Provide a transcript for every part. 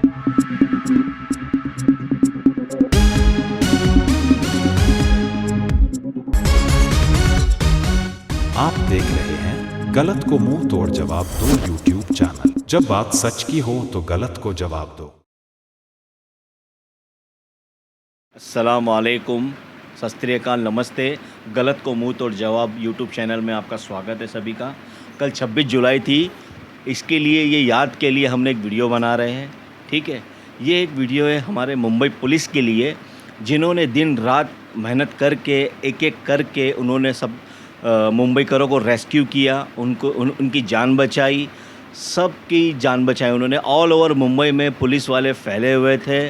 आप देख रहे हैं गलत को मुंह तोड़ जवाब दो यूट्यूब चैनल। जब बात सच की हो तो गलत को जवाब दो। अस्सलाम वालेकुम, सत श्री अकाल, नमस्ते। गलत को मुंह तोड़ जवाब यूट्यूब चैनल में आपका स्वागत है सभी का। कल 26 जुलाई थी, इसके लिए ये याद के लिए हमने एक वीडियो बना रहे हैं। ठीक है, ये एक वीडियो है हमारे मुंबई पुलिस के लिए, जिन्होंने दिन रात मेहनत करके एक एक करके उन्होंने सब मुंबईकरों को रेस्क्यू किया, उनकी जान बचाई, सबकी जान बचाई उन्होंने। ऑल ओवर मुंबई में पुलिस वाले फैले हुए थे।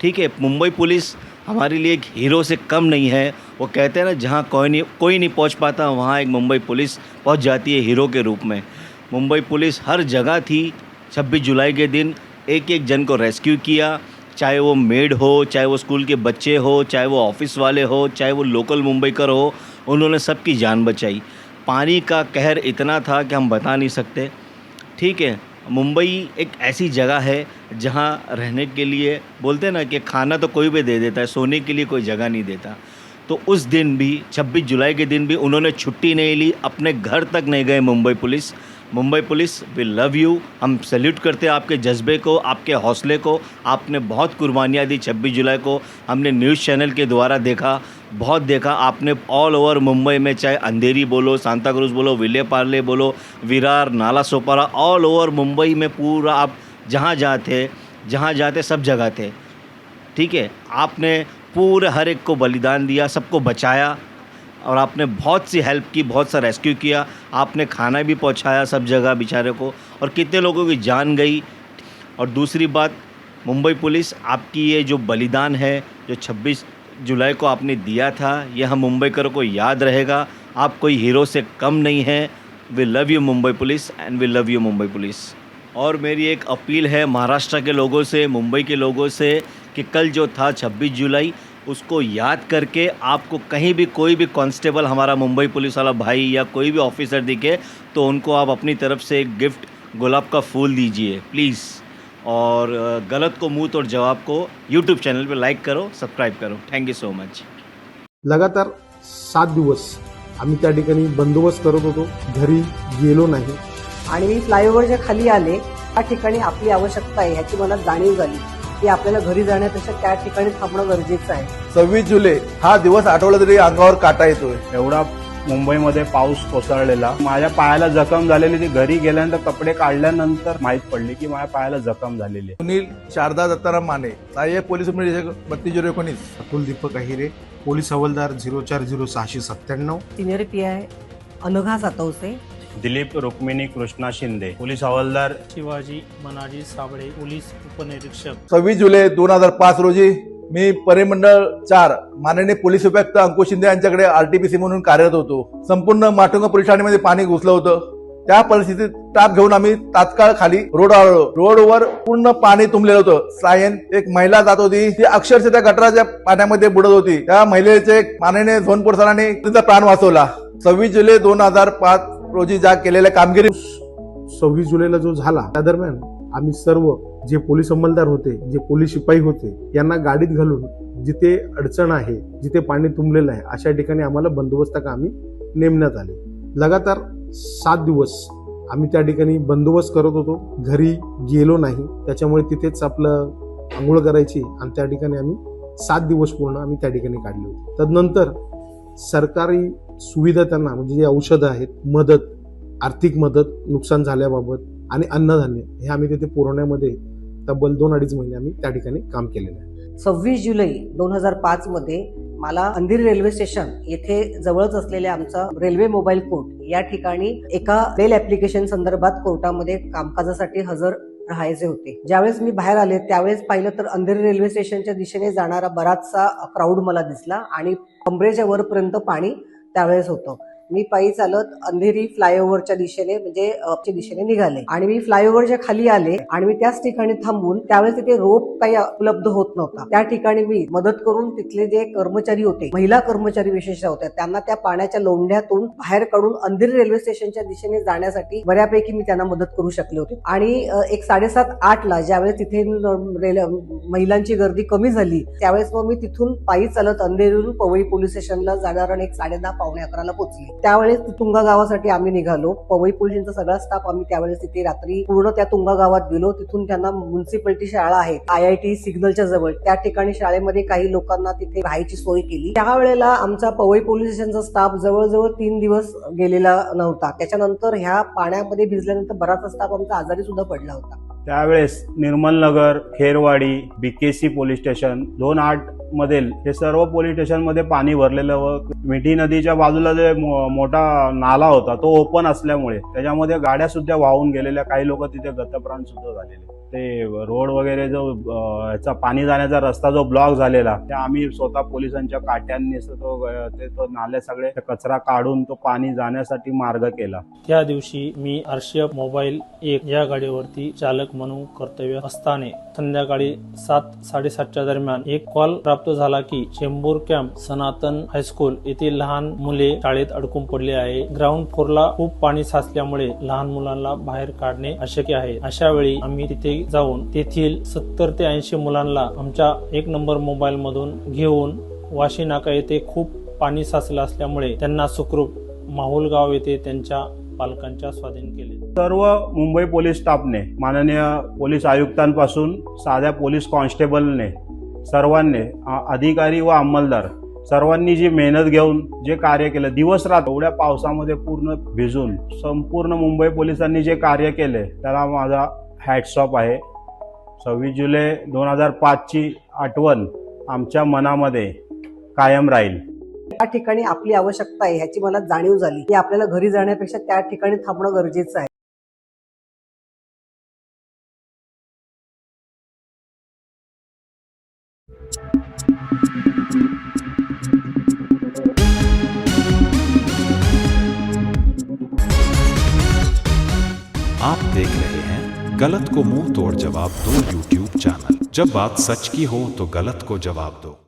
ठीक है, मुंबई पुलिस हमारे लिए एक हीरो से कम नहीं है। वो कहते हैं ना, जहाँ कोई नहीं पहुंच पाता, वहाँ एक मुंबई पुलिस पहुंच जाती है हीरो के रूप में। मुंबई पुलिस हर जगह थी। 26 जुलाई के दिन एक एक जन को रेस्क्यू किया, चाहे वो मेड हो, चाहे वो स्कूल के बच्चे हो, चाहे वो ऑफिस वाले हो, चाहे वो लोकल मुंबईकर हो, उन्होंने सबकी जान बचाई। पानी का कहर इतना था कि हम बता नहीं सकते। ठीक है, मुंबई एक ऐसी जगह है जहाँ रहने के लिए बोलते हैं ना कि खाना तो कोई भी दे देता है, सोने के लिए कोई जगह नहीं देता। तो उस दिन भी 26 जुलाई के दिन भी उन्होंने छुट्टी नहीं ली, अपने घर तक नहीं गए Mumbai police. Mumbai police we love you. हम सैल्यूट करते हैं आपके जज्बे को, आपके हौसले को। आपने बहुत कुर्बानियाँ दी 26 जुलाई को। हमने न्यूज़ चैनल के द्वारा देखा, बहुत देखा आपने। ऑल ओवर मुंबई में, चाहे अंधेरी बोलो, सांता क्रूज बोलो, विले पार्ले बोलो, विरार, नाला सोपारा, ऑल ओवर मुंबई में पूरा आप जहाँ जाते सब जगह थे। ठीक है, आपने पूरे हर एक को बलिदान दिया, सबको बचाया, और आपने बहुत सी हेल्प की, बहुत सा रेस्क्यू किया। आपने खाना भी पहुंचाया सब जगह बेचारे को, और कितने लोगों की जान गई। और दूसरी बात, मुंबई पुलिस, आपकी ये जो बलिदान है, जो 26 जुलाई को आपने दिया था, ये हम मुंबईकरों को याद रहेगा। आप कोई हीरो से कम नहीं हैं। We love you Mumbai police and we love you Mumbai police. और मेरी एक अपील है महाराष्ट्र के लोगों से, मुंबई के लोगों से, कि कल जो था 26 जुलाई, उसको याद करके आपको कहीं भी कोई भी कांस्टेबल हमारा मुंबई पुलिस वाला भाई या कोई भी ऑफिसर दिखे, तो उनको आप अपनी तरफ से एक गिफ्ट गुलाब का फूल दीजिए प्लीज़। और गलत को मुंह तोड़ जवाब को यूट्यूब चैनल पे लाइक करो, सब्सक्राइब करो। Thank you so much. लगातार 7 दिवस आम्ही त्या ठिकाणी बंदोबस्त करत होतो, घरी गेलो नाही। आणि मी फ्लायओव्हरच्या खाली आले, त्या ठिकाणी आपली आवश्यकता आहे ह्याची मला जाणीव झाली की आपल्याला घरी जाण्यापेक्षा त्या ठिकाणी थांबणं गरजेचं आहे। 26 जुलै हा दिवस आठवला तरी अंगावर काटा येतोय। एवढा मुंबईमध्ये पाऊस कोसळलेला, माझ्या पायाला जखम झालेली, ती घरी गेल्यानंतर कपडे काढल्यानंतर माहीत पडली की माझ्या पायाला जखम झालेली आहे। सुनील शारदा दत्ताराम माने, सहाय्यक पोलीस उपनिरीक्षक 3219, अतुल दीपक अहिरे, पोलीस हवालदार 040697, senior PI Anagha Satavse, Dilip Rukmini Krishna Shinde, police हवालदार शिवाजी मनाजी साबळे, पोलीस उपनिरीक्षक। 26 जुलै 2005 रोजी मी परिमंडळ 4 माननीय पोलीस उपायुक्त अंकुश शिंदे यांच्याकडे RTPC म्हणून कार्यरत होतो। संपूर्ण माटुंगा पोलीस ठाण्यामध्ये पाणी घुसलं होतं। त्या परिस्थितीत स्टाफ घेऊन आम्ही तात्काळ खाली रोड आलो। रोडवर पूर्ण पाणी तुंबलेलं होतं। सायन एक महिला जात होती, ती अक्षरशः त्या गटाराच्या पाण्यामध्ये बुडत होती। त्या महिलेचे माननीय झोन पोलिसांनी तिचा प्राण वाचवला। 26 जुलै 2005 रोजी ज्या केलेल्या कामगिरी 26 जुलैला जो झाला, त्या दरम्यान आम्ही सर्व जे पोलीस अंमलदार होते, जे पोलीस शिपाई होते, यांना गाडीत घालून जिथे अडचण आहे, जिथे पाणी तुंबलेलं आहे, अशा ठिकाणी आम्हाला बंदोबस्त कामी नेमण्यात आले। लगातार 7 दिवस आम्ही त्या ठिकाणी बंदोबस्त करत होतो, घरी गेलो नाही। त्याच्यामुळे तिथेच आपलं आंघोळ करायची आणि त्या ठिकाणी आम्ही 7 दिवस पूर्ण आम्ही त्या ठिकाणी काढले होते। तदनंतर सरकारी सुविधा त्यांना, म्हणजे जे औषधं आहेत, मदत, आर्थिक मदत नुकसान झाल्याबाबत आणि अन्नधान्य, हे आम्ही तिथे पुरवण्यामध्ये तब्बल 2-2.5 महिने आम्ही त्या ठिकाणी काम केलेलं आहे। 26 जुलै 2005 मध्ये मला अंधेरी रेल्वे स्टेशन येथे जवळच असलेल्या आमचा रेल्वे मोबाईल कोर्ट या ठिकाणी एका बेल ऍप्लिकेशन संदर्भात कोर्टामध्ये कामकाजासाठी हजर राहायचे होते। ज्यावेळेस मी बाहेर आले त्यावेळेस पाहिलं तर अंधेरी रेल्वे स्टेशनच्या दिशेने जाणारा बराचसा क्राऊड मला दिसला आणि कमरेच्या वरपर्यंत पाणी त्यावेळेस होतं। मी पायी चालत अंधेरी फ्लायओव्हरच्या दिशेने म्हणजे च्या दिशेने निघाले आणि मी फ्लायओव्हरच्या खाली आले आणि मी त्याच ठिकाणी थांबून त्यावेळेस तिथे रोप काही उपलब्ध होत नव्हता. त्या ठिकाणी मी मदत करून तिथले जे कर्मचारी होते, महिला कर्मचारी विशेष होत्या, त्यांना त्या पाण्याच्या लोंढ्यातून बाहेर काढून अंधेरी रेल्वे स्टेशनच्या दिशेने जाण्यासाठी बऱ्यापैकी मी त्यांना मदत करू शकले होते. आणि एक 7:30-8ला ज्यावेळेस तिथे महिलांची गर्दी कमी झाली त्यावेळेस मग मी तिथून पायी चालत अंधेरीवरून पवई पोलीस स्टेशनला जाणार एक 10:30-11:15 पोहोचले. त्यावेळेस तुंगा गावासाठी आम्ही निघालो. पवई पोलिसांचा सगळा स्टाफ आम्ही त्यावेळेस तिथे रात्री पूर्ण त्या तुंगा गावात गेलो. तिथून त्यांना म्युन्सिपालिटी शाळा आहे IIT सिग्नलच्या जवळ, त्या ठिकाणी शाळेमध्ये काही लोकांना तिथे राहायची सोय केली. त्यावेळेला आमचा पवई पोलीस स्टेशनचा स्टाफ जवळजवळ 3 दिवस गेलेला नव्हता. त्याच्यानंतर ह्या पाण्यामध्ये भिजल्यानंतर बराचसा स्टाफ आमचा आजारी सुद्धा पडला होता. त्यावेळेस Nirmalnagar, Kherwadi, BKC police station 2-8 मधील हे सर्व पोलीस स्टेशन मध्ये पाणी भरलेलं व मिठी नदीच्या बाजूला जे मोठा नाला होता तो ओपन असल्यामुळे त्याच्यामध्ये गाड्या सुद्धा वाहून गेलेल्या, काही लोक तिथे गतप्राण सुद्धा झालेले. ते रोड वगैरे जो याचा पाणी जाण्याचा रस्ता जो ब्लॉक झालेला ते आम्ही स्वतः पोलिसांच्या काट्यांनी तो नाले सगळे कचरा काढून तो पाणी जाण्यासाठी मार्ग केला. त्या दिवशी मी आरशीएफ मोबाईल 1 या गाडीवरती चालक म्हणून कर्तव्य असताना संध्याकाळी 7-7:30च्या दरम्यान एक कॉल प्राप्त झाला की चेंबूर कॅम्प सनातन हायस्कूल येथील लहान मुले शाळेत अडकून पडले आहे. ग्राउंड फ्लोरला खूप पाणी साचल्यामुळे लहान मुलांना बाहेर काढणे अशक्य आहे. अशा वेळी आम्ही तिथे जाऊन तेथील 70 ते 80 मुलांना आमच्या 1 नंबर मोबाईल मधून घेऊन वाशी नाका येथे खूप पाणी साचलं असल्यामुळे त्यांना सुखरूप माहुलगाव येथे त्यांच्या पालकांच्या स्वाधीन केले. सर्व मुंबई पोलीस स्टाफने, माननीय पोलीस आयुक्तांपासून साध्या पोलीस कॉन्स्टेबलने, सर्वांनी, अधिकारी व अंमलदार सर्वांनी जी मेहनत घेऊन जे कार्य केलं, दिवस रात एवढ्या पावसामध्ये पूर्ण भिजून संपूर्ण मुंबई पोलिसांनी जे कार्य केले त्याला माझा हॅट्स ऑफ आहे. 26 जुलै 2005ची आठवण आमच्या मनामध्ये कायम राहील. त्या ठिकाणी आपली आवश्यकता आहे ह्याची मला जाणीव झाली की आपल्याला घरी जाण्यापेक्षा त्या ठिकाणी थांबणं गरजेचं आहे. आप देख रहे हैं गलत को मुंह तोड़ जवाब दो YouTube चैनल। जब बात सच की हो तो गलत को जवाब दो।